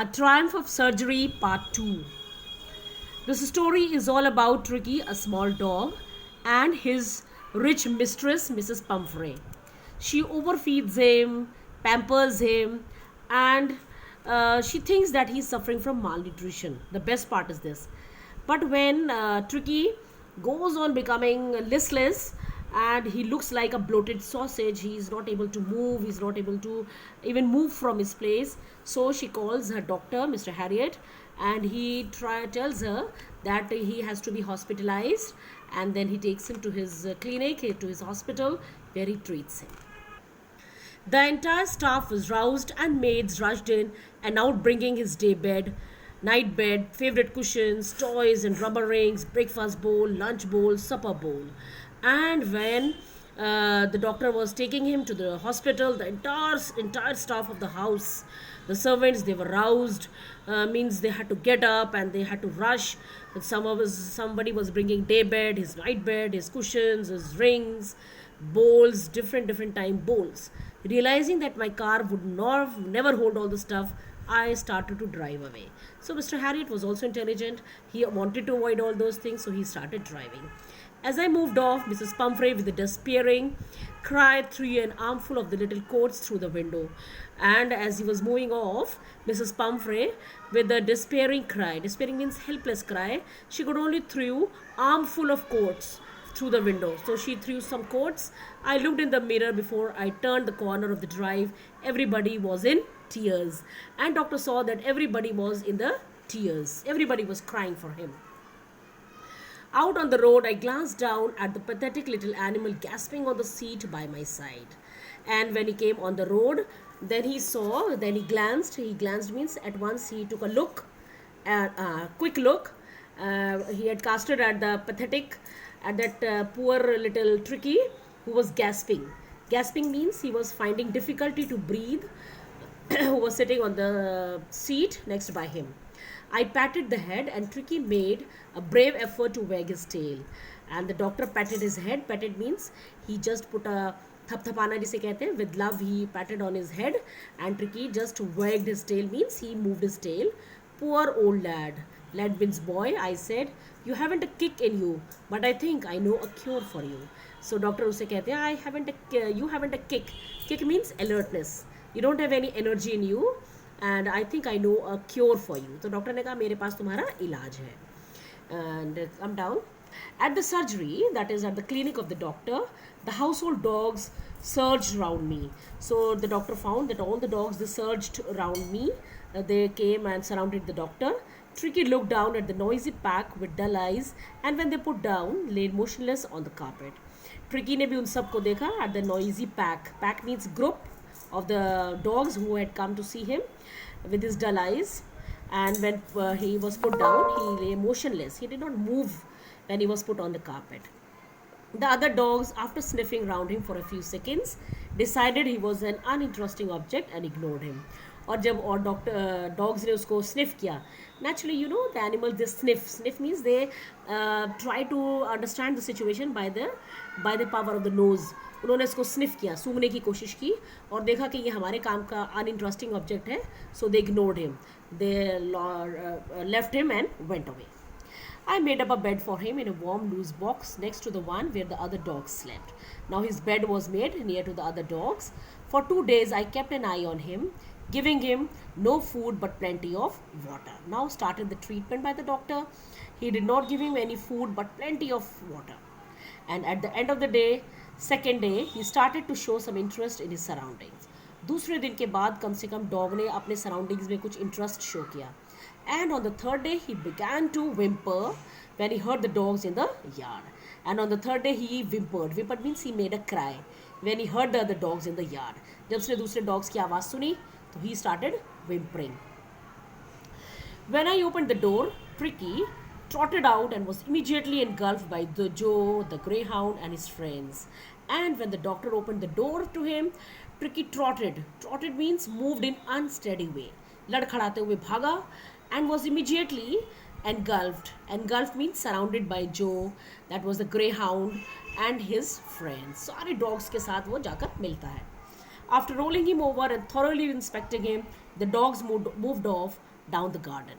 A Triumph of Surgery Part 2. This story is all about Tricky, a small dog, and his rich mistress, Mrs. Pumphrey. She overfeeds him, pampers him, and she thinks that he's suffering from malnutrition. The best part is this. But when Tricky goes on becoming listless and he looks like a bloated sausage, he's not able to move, he's not able to even move from his place. So she calls her doctor, Mr. Harriet, and he tells her that he has to be hospitalized, and then he takes him to his clinic, to his hospital, where he treats him. The entire staff was roused and maids rushed in and out bringing his day bed, night bed, favorite cushions, toys and rubber rings, breakfast bowl, lunch bowl, supper bowl. And when the doctor was taking him to the hospital, the entire staff of the house, the servants, they were roused, means they had to get up and they had to rush. Somebody was bringing day bed, his night bed, his cushions, his rings, bowls, different time bowls. Realizing that my car would never hold all the stuff, I started to drive away. So Mr. Harriet was also intelligent. He wanted to avoid all those things, so he started driving. As I moved off, Mrs. Pumphrey, with a despairing cry, threw an armful of the little coats through the window. And as he was moving off, Mrs. Pumphrey, with a despairing cry, despairing means helpless cry, she could only throw armful of coats through the window. So she threw some coats. I looked in the mirror before I turned the corner of the drive. Everybody was in tears. And doctor saw that everybody was in the tears. Everybody was crying for him. Out on the road, I glanced down at the pathetic little animal gasping on the seat by my side. And when he came on the road, then he glanced. He glanced means at once he took a look, quick look. He had casted at that poor little Tricky who was gasping. Gasping means he was finding difficulty to breathe, who was sitting on the seat next by him. I patted the head and Tricky made a brave effort to wag his tail. And the doctor patted his head. Patted means he just put a thapthapana जिसे कहते हैं, with love he patted on his head, and Tricky just wagged his tail means he moved his tail. Poor old lad. Lad means boy. I said, you haven't a kick in you, but I think I know a cure for you. So doctor उसे कहते हैं, you haven't a kick. Kick means alertness. You don't have any energy in you. And I think I know a cure for you. तो doctor ने कहा मेरे पास तुम्हारा इलाज है. And come down. At the surgery, that is at the clinic of the doctor, the household dogs surged around me. So the doctor found that all the dogs, they surged around me. They came and surrounded the doctor. Tricky looked down at the noisy pack with dull eyes, and when they put down, lay motionless on the carpet. Tricky ने भी उन सबको देखा at the noisy pack. Pack means group of the dogs who had come to see him with his dull eyes. And when he was put down, he lay motionless. He did not move when he was put on the carpet. The other dogs, after sniffing round him for a few seconds, decided he was an uninteresting object and ignored him. और जब और dogs ने उसको sniff किया, naturally you know the animals they sniff means they try to understand the situation by the power of the nose. उन्होंने इसको sniff किया, सूंघने की कोशिश की और देखा कि ये हमारे काम का अनइंटरेस्टिंग ऑब्जेक्ट है. So they ignored him, they left him and went away. I made up a bed for him in a warm loose box next to the one where the other dogs slept. Now his bed was made near to the other dogs. For 2 days I kept an eye on him, giving him no food but plenty of water. Now started the treatment by the doctor. He did not give him any food but plenty of water. And at the end of the day, second day, he started to show some interest in his surroundings. दूसरे दिन के बाद कम से कम dog ने अपने surroundings में कुछ interest show किया. And on the third day, he began to whimper when he heard the dogs in the yard. And on the third day, he whimpered. Whimpered means he made a cry when he heard the other dogs in the yard. जब उसने दूसरे dogs की आवाज़ सुनी, तो he started whimpering. When I opened the door, Tricky trotted out and was immediately engulfed by the Joe, the greyhound, and his friends. And when the doctor opened the door to him, Tricky trotted. Trotted means moved in unsteady way. लड़खड़ाते हुए भागा and was immediately engulfed. Engulfed means surrounded by Joe, that was the greyhound, and his friends. सारे dogs के साथ वो जाकर मिलता है. After rolling him over and thoroughly inspecting him, the dogs moved off down the garden.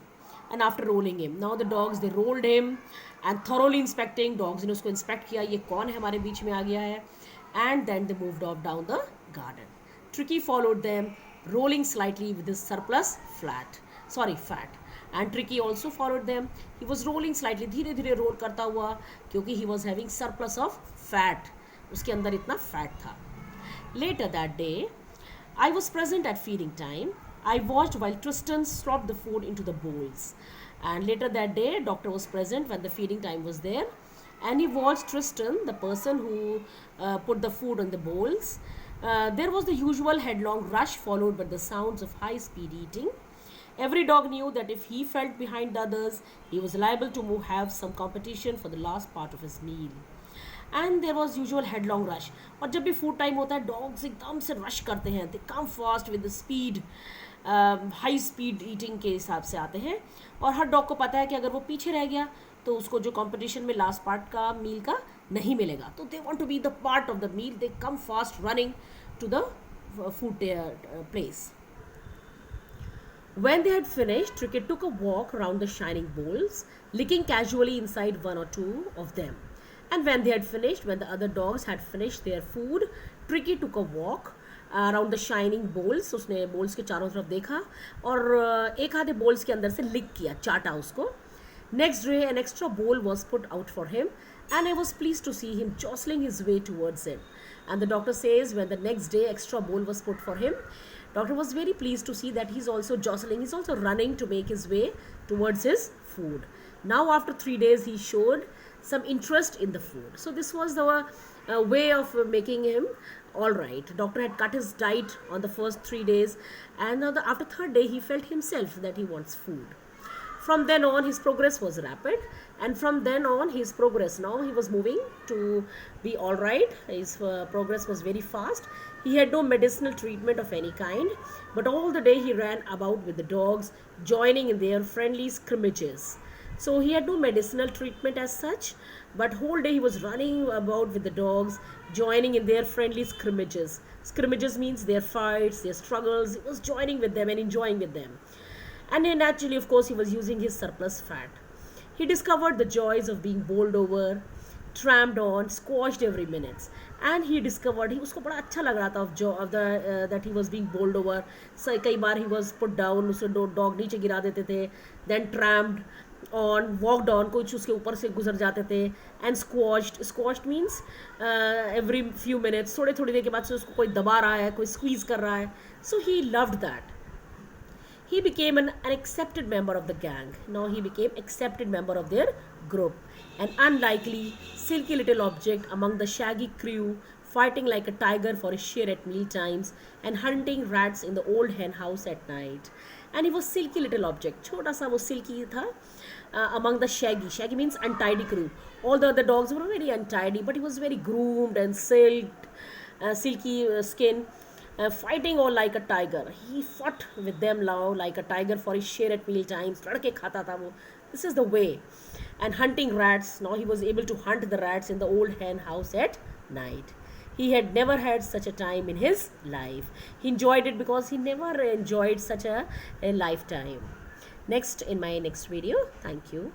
And after rolling him, now the dogs, they rolled him and thoroughly inspecting. Dogs ने उसको inspect किया, ये कौन है हमारे बीच में आ गया है. And then they moved off down the garden. Tricky followed them, rolling slightly with his surplus fat. And Tricky also followed them. He was rolling slightly, धीरे धीरे roll करता हुआ, क्योंकि he was having surplus of fat. उसके अंदर इतना fat था. Later that day, I was present at feeding time. I watched while Tristan swapped the food into the bowls. And later that day, doctor was present when the feeding time was there. And he watched Tristan, the person who put the food on the bowls. There was the usual headlong rush followed by the sounds of high-speed eating. Every dog knew that if he felt behind the others, he was liable to have some competition for the last part of his meal. And there was usual headlong rush. और जब भी food time होता है, dogs एकदम से rush करते हैं. They come fast with the speed, high speed eating के हिसाब से आते हैं. और हर dog को पता है कि अगर वो पीछे रह गया तो उसको जो competition में last part का meal का नहीं मिलेगा. तो they want to be the part of the meal. They come fast running to the food place. When they had finished, Tricky took a walk around the shining bowls, licking casually inside one or two of them. And when they had finished, when the other dogs had finished their food, Tricky took a walk around the shining bowls. उसने bowls के चारों तरफ देखा और एक आधे bowls के अंदर से lick किया, चाटा उसको. Next day, an extra bowl was put out for him, and I was pleased to see him jostling his way towards it. And the doctor says when the next day extra bowl was put for him, doctor was very pleased to see that he's also jostling, he's also running to make his way towards his food. Now after 3 days, he showed some interest in the food. So this was the way of making him all right. Doctor had cut his diet on the first 3 days, and now after third day, he felt himself that he wants food. From then on, his progress was rapid, and from then on, his progress, now he was moving to be all right. His progress was very fast. He had no medicinal treatment of any kind, but all the day he ran about with the dogs, joining in their friendly scrimmages. So he had no medicinal treatment as such, but whole day he was running about with the dogs, joining in their friendly scrimmages. Scrimmages means their fights, their struggles. He was joining with them and enjoying with them. And then naturally, of course, he was using his surplus fat. He discovered the joys of being bowled over, tramped on, squashed every minute. And he discovered, उसको बड़ा अच्छा लग रहा था that he was being bowled over. So कई बार he was put down, उसको dog नीचे गिरा देते थे, then tramped on, walked on, कुछ उसके ऊपर से गुजर जाते थे, and squashed means every few minutes, थोड़ी थोड़ी देर के बाद से उसको कोई दबा रहा है, कोई squeeze कर रहा है. So he loved that. He became an accepted member of the gang. Now he became accepted member of their group. An unlikely, silky little object among the shaggy crew, fighting like a tiger for his share at meal times and hunting rats in the old hen house at night. And he was silky little object. छोटा सा वो silky था among the shaggy. Shaggy means untidy crew. All the other dogs were very untidy, but he was very groomed and silky skin. Fighting all like a tiger. He fought with them now like a tiger for his share at meal times. लड़के खाता था वो. This is the way. And hunting rats. Now he was able to hunt the rats in the old hen house at night. He had never had such a time in his life. He enjoyed it because he never enjoyed such a lifetime. Next in my next video. Thank you.